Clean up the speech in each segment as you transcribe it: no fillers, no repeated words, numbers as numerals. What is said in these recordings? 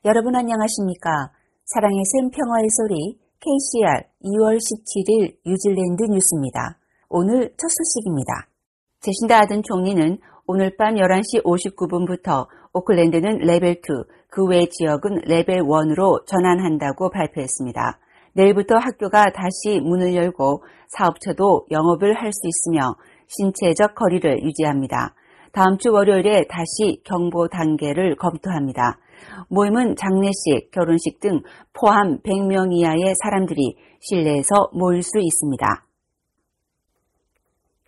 여러분 안녕하십니까? 사랑의 샘 평화의 소리 KCR 2월 17일 뉴질랜드 뉴스입니다. 오늘 첫 소식입니다. 제신다 아든 총리는 오늘 밤 11시 59분부터 오클랜드는 레벨 2, 그 외 지역은 레벨 1으로 전환한다고 발표했습니다. 내일부터 학교가 다시 문을 열고 사업체도 영업을 할 수 있으며 신체적 거리를 유지합니다. 다음 주 월요일에 다시 경보 단계를 검토합니다. 모임은 장례식, 결혼식 등 포함 100명 이하의 사람들이 실내에서 모일 수 있습니다.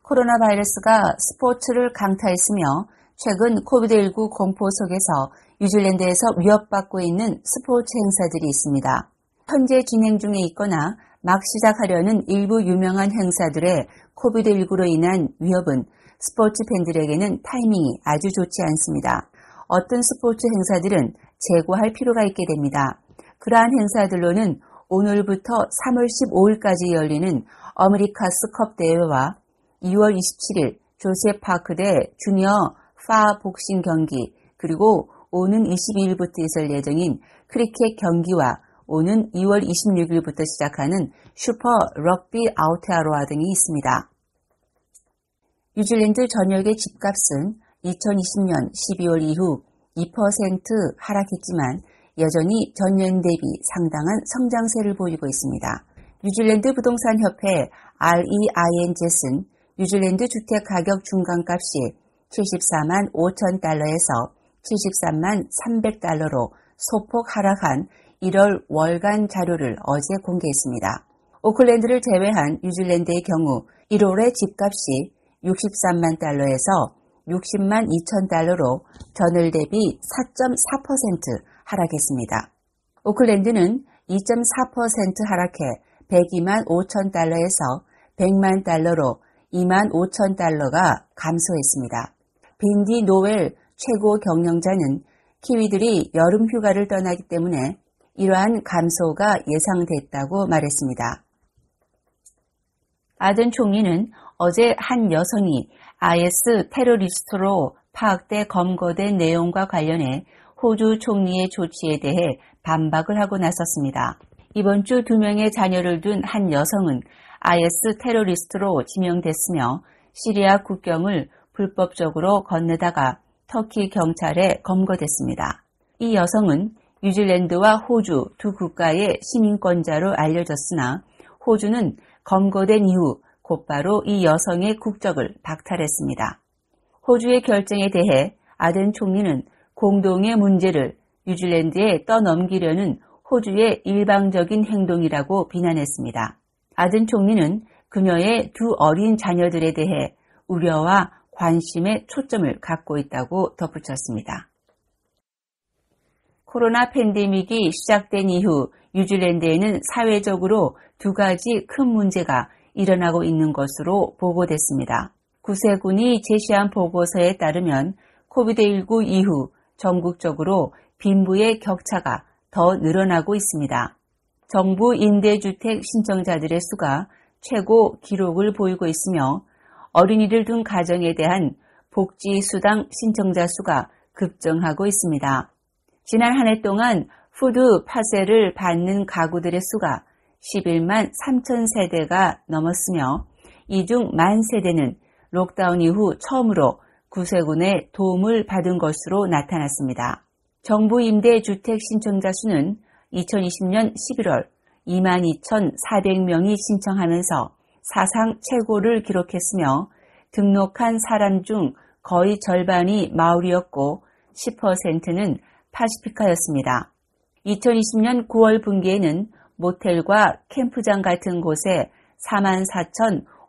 코로나 바이러스가 스포츠를 강타했으며 최근 코비드19 공포 속에서 뉴질랜드에서 위협받고 있는 스포츠 행사들이 있습니다. 현재 진행 중에 있거나 막 시작하려는 일부 유명한 행사들의 코비드19로 인한 위협은 스포츠 팬들에게는 타이밍이 아주 좋지 않습니다. 어떤 스포츠 행사들은 재고할 필요가 있게 됩니다. 그러한 행사들로는 오늘부터 3월 15일까지 열리는 어메리카스컵 대회와 2월 27일 조셉 파크대 주니어 파 복싱 경기, 그리고 오는 22일부터 있을 예정인 크리켓 경기와 오는 2월 26일부터 시작하는 슈퍼 럭비 아우테아로아 등이 있습니다. 뉴질랜드 전역의 집값은 2020년 12월 이후 2% 하락했지만 여전히 전년 대비 상당한 성장세를 보이고 있습니다. 뉴질랜드 부동산협회 REINZ는 뉴질랜드 주택가격 중간값이 74만 5천 달러에서 73만 300달러로 소폭 하락한 1월 월간 자료를 어제 공개했습니다. 오클랜드를 제외한 뉴질랜드의 경우 1월의 집값이 63만 달러에서 60만 2천 달러로 전월 대비 4.4% 하락했습니다. 오클랜드는 2.4% 하락해 102만 5천 달러에서 100만 달러로 2만 5천 달러가 감소했습니다. 빈디 노웰 최고 경영자는 키위들이 여름 휴가를 떠나기 때문에 이러한 감소가 예상됐다고 말했습니다. 아든 총리는 어제 한 여성이 IS 테러리스트로 파악돼 검거된 내용과 관련해 호주 총리의 조치에 대해 반박을 하고 나섰습니다. 이번 주 2명의 자녀를 둔 한 여성은 IS 테러리스트로 지명됐으며 시리아 국경을 불법적으로 건너다가 터키 경찰에 검거됐습니다. 이 여성은 뉴질랜드와 호주 두 국가의 시민권자로 알려졌으나 호주는 검거된 이후 곧바로 이 여성의 국적을 박탈했습니다. 호주의 결정에 대해 아든 총리는 공동의 문제를 뉴질랜드에 떠넘기려는 호주의 일방적인 행동이라고 비난했습니다. 아든 총리는 그녀의 두 어린 자녀들에 대해 우려와 관심에 초점을 갖고 있다고 덧붙였습니다. 코로나 팬데믹이 시작된 이후 뉴질랜드에는 사회적으로 두 가지 큰 문제가 일어나고 있는 것으로 보고됐습니다. 구세군이 제시한 보고서에 따르면 코비드19 이후 전국적으로 빈부의 격차가 더 늘어나고 있습니다. 정부 임대주택 신청자들의 수가 최고 기록을 보이고 있으며 어린이를 둔 가정에 대한 복지수당 신청자 수가 급증하고 있습니다. 지난 한 해 동안 푸드 파셀을 받는 가구들의 수가 11만 3천 세대가 넘었으며 이 중 만 세대는 록다운 이후 처음으로 구세군의 도움을 받은 것으로 나타났습니다. 정부 임대 주택 신청자 수는 2020년 11월 22,400명이 신청하면서 사상 최고를 기록했으며 등록한 사람 중 거의 절반이 마오리였고 10%는 파시피카였습니다. 2020년 9월 분기에는 모텔과 캠프장 같은 곳에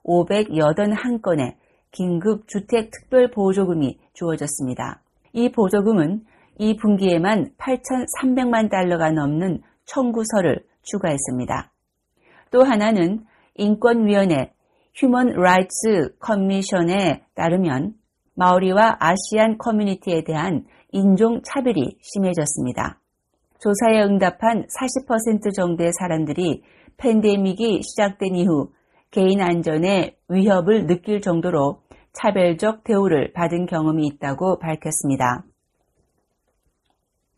44,581건의 긴급 주택 특별 보조금이 주어졌습니다. 이 보조금은 이 분기에만 8,300만 달러가 넘는 청구서를 추가했습니다. 또 하나는 인권위원회 휴먼 라이츠 커미션에 따르면 마오리와 아시안 커뮤니티에 대한 인종차별이 심해졌습니다. 조사에 응답한 40% 정도의 사람들이 팬데믹이 시작된 이후 개인 안전에 위협을 느낄 정도로 차별적 대우를 받은 경험이 있다고 밝혔습니다.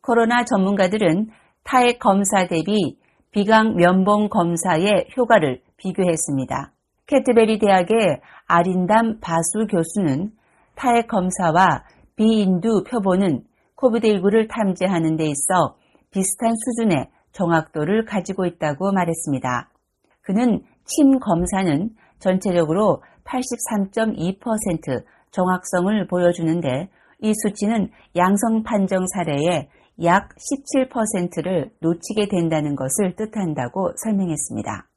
코로나 전문가들은 타액 검사 대비 비강 면봉 검사의 효과를 비교했습니다. 캐트베리 대학의 아린담 바수 교수는 타액 검사와 비인두 표본은 코비드19를 탐지하는 데 있어 비슷한 수준의 정확도를 가지고 있다고 말했습니다. 그는 침 검사는 전체적으로 83.2% 정확성을 보여주는데 이 수치는 양성 판정 사례의 약 17%를 놓치게 된다는 것을 뜻한다고 설명했습니다.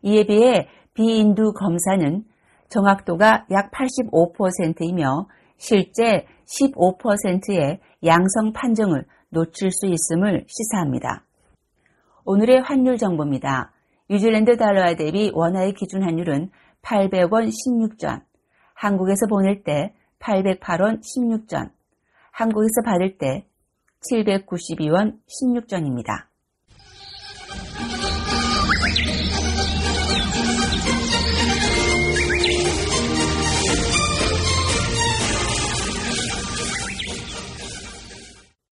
이에 비해 비인두 검사는 정확도가 약 85%이며 실제 15%의 양성 판정을 놓칠 수 있음을 시사합니다. 오늘의 환율 정보입니다. 뉴질랜드 달러와 대비 원화의 기준 환율은 800원 16전, 한국에서 보낼 때 808원 16전, 한국에서 받을 때 792원 16전입니다.